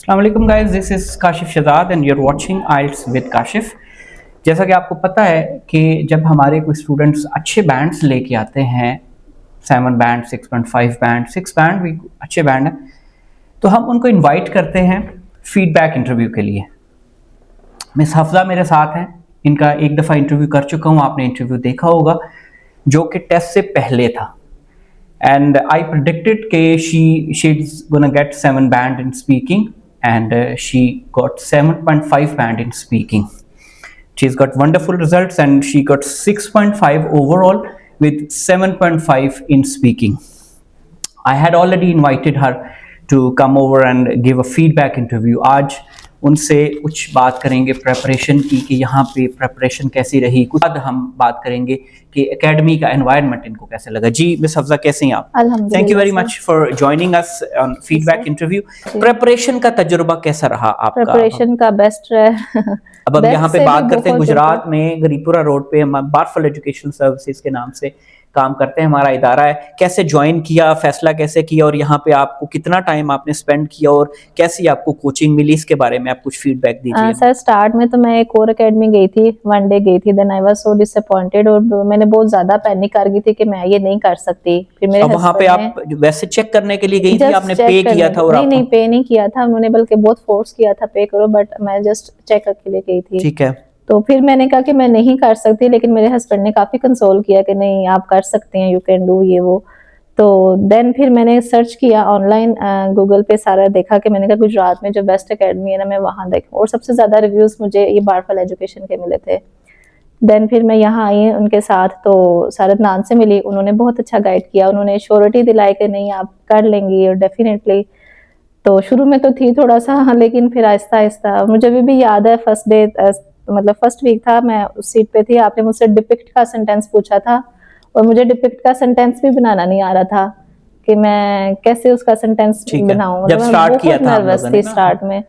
अस्सलाम वालेकुम guys, this is Kashif Shahzad and you are watching IELTS with Kashif. जैसा कि आपको पता है कि जब हमारे कोई स्टूडेंट्स अच्छे बैंड्स लेके आते हैं, 7 बैंड, 6.5 बैंड, 6 बैंड भी अच्छे बैंड हैं, तो हम उनको इनवाइट करते हैं फीडबैक इंटरव्यू के लिए। मिस हफ्जा मेरे साथ हैं, इनका एक दफ़ा इंटरव्यू कर चुका हूँ, आपने इंटरव्यू देखा होगा जो कि टेस्ट से पहले था। And I predicted she's gonna get 7 band in speaking, and she got 7.5 band in speaking. She's got wonderful results, and she got 6.5 overall with 7.5 in speaking. I had already invited her to come over and give a feedback interview. आज उनसे कुछ बात करेंगे preparation की कि यहाँ पे preparation कैसी रही। कुछ बाद हम बात करेंगे कि एकेडमी का एनवायरनमेंट इनको कैसे लगा। जी मिस हफ्जा, कैसे हैं आप? Thank you very much for joining us on feedback interview. Preparation का तजुर्बा कैसा रहा आपका? प्रेपरेशन का बेस्ट रहा। अब हम यहाँ पे बात करते हैं गुजरात में गरीपुरा रोड पे हम बारफल एजुकेशन सर्विसेज के नाम से काम करते हैं, हमारा इदारा है। कैसे ज्वाइन किया, फैसला कैसे किया और यहाँ पे आपको कितना टाइम आपने स्पेंड किया और कैसी आपको कोचिंग मिली, इसके बारे में आप कुछ फीडबैक दीजिए। सर स्टार्ट में तो मैं एक और एकेडमी गई थी, 1 डे गई थी, then I was so disappointed और मैंने बहुत ज्यादा पैनिक कर गई थी कि मैं ये नहीं कर सकती। फिर मेरे वहाँ पे आप वैसे चेक करने के लिए गई थी, आपने पे किया था? और नहीं पे नहीं किया था उन्होंने, बल्कि बहुत फोर्स किया था पे करो, बट मैं जस्ट चेक के लिए गई थी। ठीक है। तो फिर मैंने कहा कि मैं नहीं कर सकती, लेकिन मेरे हस्बैंड ने काफ़ी कंसोल किया कि नहीं आप कर सकते हैं, यू कैन डू ये वो। तो देन फिर मैंने सर्च किया ऑनलाइन, गूगल पे सारा देखा कि मैंने कहा गुजरात में जो बेस्ट एकेडमी है ना मैं वहाँ देखूँ, और सबसे ज़्यादा रिव्यूज़ मुझे ये बारफल एजुकेशन के मिले थे। देन फिर मैं यहाँ आई उनके साथ, तो सारद नान से मिली, उन्होंने बहुत अच्छा गाइड किया, उन्होंने श्योरिटी दिलाई कि नहीं आप कर लेंगी और डेफिनेटली। तो शुरू में तो थी थोड़ा सा, लेकिन फिर आहिस्ता आहिस्ता, मुझे भी याद है फर्स्ट डे, मतलब फर्स्ट वीक था, मैं उस सीट पे थी, आपने मुझसे डिपिक्ट का सेंटेंस पूछा था और मुझे डिपिक्ट का सेंटेंस भी बनाना नहीं आ रहा था कि मैं कैसे उसका सेंटेंस बनाऊं। जब स्टार्ट किया था नर्वस थी स्टार्ट में,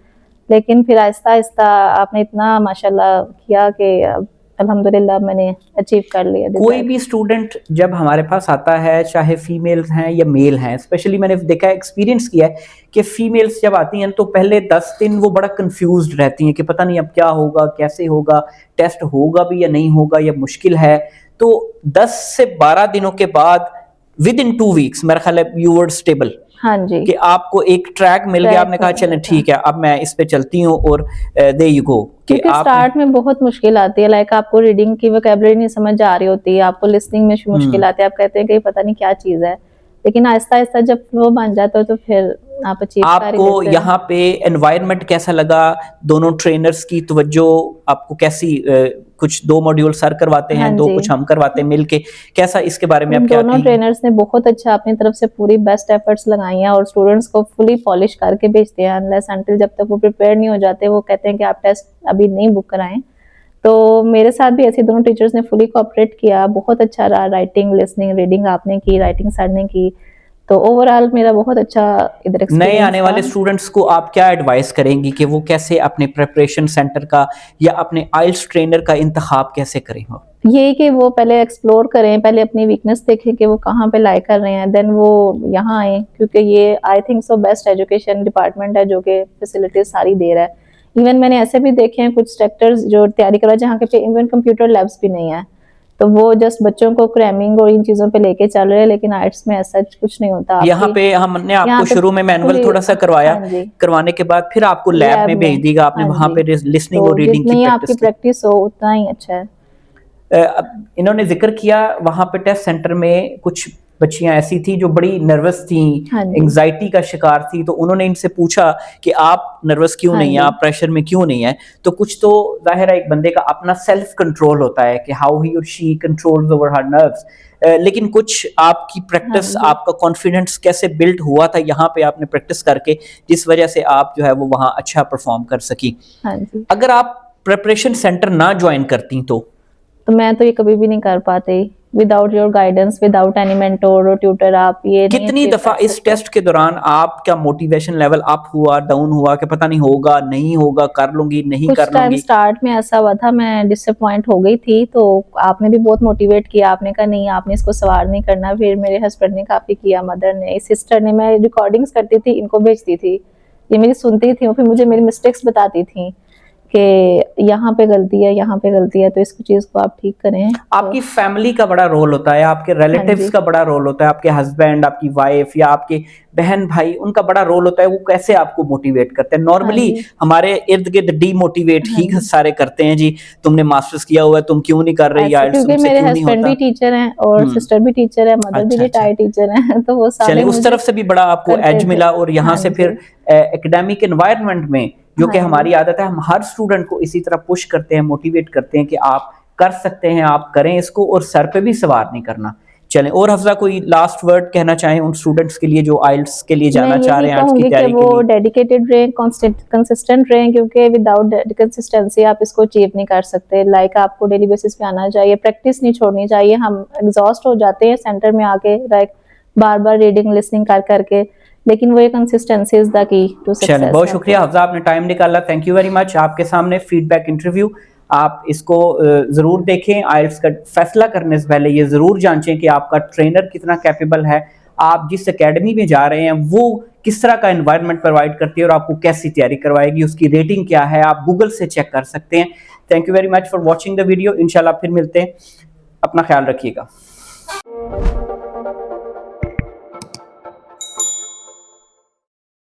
लेकिन फिर आहिस्ता आहिस्ता आपने इतना माशाल्लाह किया कि अल्हम्दुलिल्लाह मैंने अचीव कर लिया। कोई भी स्टूडेंट जब हमारे पास आता है, चाहे फीमेल्स हैं या मेल हैं, स्पेशली मैंने देखा है, एक्सपीरियंस किया है कि फीमेल्स जब आती हैं तो पहले 10 दिन वो बड़ा कंफ्यूज्ड रहती हैं कि पता नहीं अब क्या होगा, कैसे होगा, टेस्ट होगा भी या नहीं होगा, या मुश्किल है। तो 10 से 12 दिनों के बाद विद इन 2 वीक्स मेरा ख्याल है यू वर स्टेबल। हाँ जी, कि आपको एक ट्रैक मिल गया, आपने कहा चलें ठीक है अब मैं इस पे चलती हूँ, और दे यू गो। क्योंकि स्टार्ट में बहुत मुश्किल आती है, लाइक आपको रीडिंग की वोकैबुलरी नहीं समझ आ रही होती है, आपको लिसनिंग में मुश्किल आती है, आप कहते हैं कि पता नहीं क्या चीज है, लेकिन आहिस्ता आहिस्ता जब फ्लो बन जाता है तो फिर आप अचीव कर लेते हैं। आपको यहाँ पे एनवायरनमेंट कैसा लगा? दोनों ट्रेनर्स की तवज्जो आपको कैसी? कुछ 2 मॉड्यूल सर करवाते हैं, 2 कुछ हम करवाते हैं मिलके, कैसा इसके बारे में आप क्या दोनों ट्रेनर्स ने बहुत अच्छा अपनी तरफ से पूरी बेस्ट एफर्ट्स लगाई हैं और स्टूडेंट्स को फुली पॉलिश करके भेजते हैं, अनलेस अनटिल जब तक वो प्रिपेयर नहीं हो जाते वो कहते हैं कि आप टेस्ट अभी नहीं बुक कराएं। तो मेरे साथ भी ऐसे दोनों टीचर्स ने फुली कोऑपरेट किया, बहुत अच्छा रहा। राइटिंग, लिसनिंग, रीडिंग आपने की, राइटिंग सर ने की, तो ओवरऑल मेरा बहुत अच्छा इधर एक्सपीरियंस। नए आने वाले स्टूडेंट्स को आप क्या एडवाइस करेंगी कि वो कैसे अपने प्रिपरेशन सेंटर का या अपने आइल्स ट्रेनर का इंतखाब कैसे करें? ये कि वो पहले एक्सप्लोर करें, पहले अपनी वीकनेस देखें कि वो कहाँ पे लाइक कर रहे हैं, देन वो यहाँ आए, क्योंकि ये I think so best education department है जो कि फैसिलिटीज सारी दे रहा है। इवन मैंने ऐसे भी देखे हैं कुछ सेक्टर्स जो तैयारी कर रहे हैं जहाँ के पे इवन कंप्यूटर लैब्स भी नहीं है, तो वो जस्ट बच्चों को क्रैमिंग और इन चीजों पे लेके चल रहे हैं, लेकिन आर्ट्स में ऐसा कुछ नहीं होता। यहाँ पे हमने आपको शुरू में मैनुअल थोड़ा सा करवाया, करवाने के बाद फिर आपको लैब में भेज दिया, आपने वहाँ पे लिसनिंग और रीडिंग की प्रैक्टिस हो उतना ही अच्छा है। इन्होंने जिक्र किया वहाँ पे टेस्ट सेंटर में कुछ बच्चियां ऐसी थी जो बड़ी नर्वस थी, एंजाइटी का शिकार थी, तो उन्होंने इनसे पूछा कि आप नर्वस क्यों नहीं है, आप प्रेशर में क्यों नहीं है? तो कुछ तो जाहिर है एक बंदे का अपना सेल्फ कंट्रोल होता है कि हाउ ही और she controls over her nerves, लेकिन कुछ आपकी प्रैक्टिस, आपका कॉन्फिडेंस कैसे बिल्ड हुआ था यहाँ पे आपने प्रैक्टिस करके, जिस वजह से आप जो है वो वहाँ अच्छा परफॉर्म कर सकी? अगर आप प्रिपरेशन सेंटर ना ज्वाइन करती तो मैं तो ये कभी भी नहीं कर पाती without your guidance, without any mentor और ट्यूटर। आप ये कितनी दफा इस टेस्ट के दौरान आपका मोटिवेशन लेवल अप हुआ, डाउन हुआ कि पता नहीं होगा, नहीं होगा, कर लूंगी, नहीं कर लूंगी? टाइम स्टार्ट में ऐसा हुआ था, मैं डिसअपॉइंट हो गई थी, तो आपने भी बहुत मोटिवेट किया, आपने कहा नहीं आपने इसको सवार नहीं करना। फिर मेरे हस्बैंड ने काफी किया, मदर ने, सिस्टर ने, मैं रिकॉर्डिंग्स करती थी, इनको भेजती थी ये मेरी सुनती थी और फिर मुझे मेरी मिस्टेक्स बताती थी कि यहाँ पे गलती है, यहाँ पे गलती है, तो इस चीज़ को आप ठीक करें। आपकी फैमिली का बड़ा रोल होता है, आपके रिलेटिव्स जी। का बड़ा रोल होता है, आपके हस्बैंड, आपकी वाइफ या आपके बहन भाई, उनका बड़ा रोल होता है, वो कैसे आपको मोटिवेट करते हैं। हाँ नॉर्मली जी। हमारे इर्द गिर्द डीमोटिवेट हाँ ही जी। सारे करते हैं जी, तुमने मास्टर्स किया हुआ है, तुम क्यों नहीं कर रही ऐसे आइल्स, क्योंकि तुमसे मेरे क्यों नहीं हस्बैंड होता। भी टीचर हैं और सिस्टर भी टीचर है, मदर भी अच्छा अच्छा, रिटायर्ड टीचर हैं तो वो चलिए सारे उस मुझे तरफ से भी बड़ा आपको करते एज थे। मिला, और यहाँ हाँ से जी। फिर एकेडमिक एनवायरनमेंट में जो हाँ कि जी। हमारी आदत है, हम हर स्टूडेंट को इसी तरह पुश करते हैं, मोटिवेट करते हैं कि आप कर सकते हैं, आप करें इसको, और सर पे भी सवार नहीं करना। चलें, और हफ्जा कोई लास्ट वर्ड कहना चाहें उन स्टूडेंट्स के लिए जो आइल्स के लिए मैं जाना चाह यही रहे हैं, आइल्स की कहूँगी कि तैयारी वो के लिए। डेडिकेटेड रहें, कंसिस्टेंट रहें, क्योंकि विदाउट कंसिस्टेंसी आप इसको अचीव नहीं कर सकते। लाइक आपको डेली बेसिस पे आना चाहिए, प्रैक्टिस नहीं छोड़नी चाहिए। हम एग्जॉस्ट हो जाते हैं सेंटर में आके, लाइक बार बार रीडिंग लिसनिंग कर करके, लेकिन वो ये consistency is the key to चलें, सक्सेस। बहुत शुक्रिया हफ्जा, आपने टाइम निकाला, थैंक यू वेरी मच। आपके सामने फीडबैक इंटरव्यू, आप इसको ज़रूर देखें। आइल्स का फैसला करने से पहले ये ज़रूर जांचें कि आपका ट्रेनर कितना कैपेबल है, आप जिस एकेडमी में जा रहे हैं वो किस तरह का एनवायरनमेंट प्रोवाइड करती है और आपको कैसी तैयारी करवाएगी, उसकी रेटिंग क्या है, आप गूगल से चेक कर सकते हैं। Thank you very much for watching the video, इंशाल्लाह फिर मिलते हैं, अपना ख्याल रखिएगा।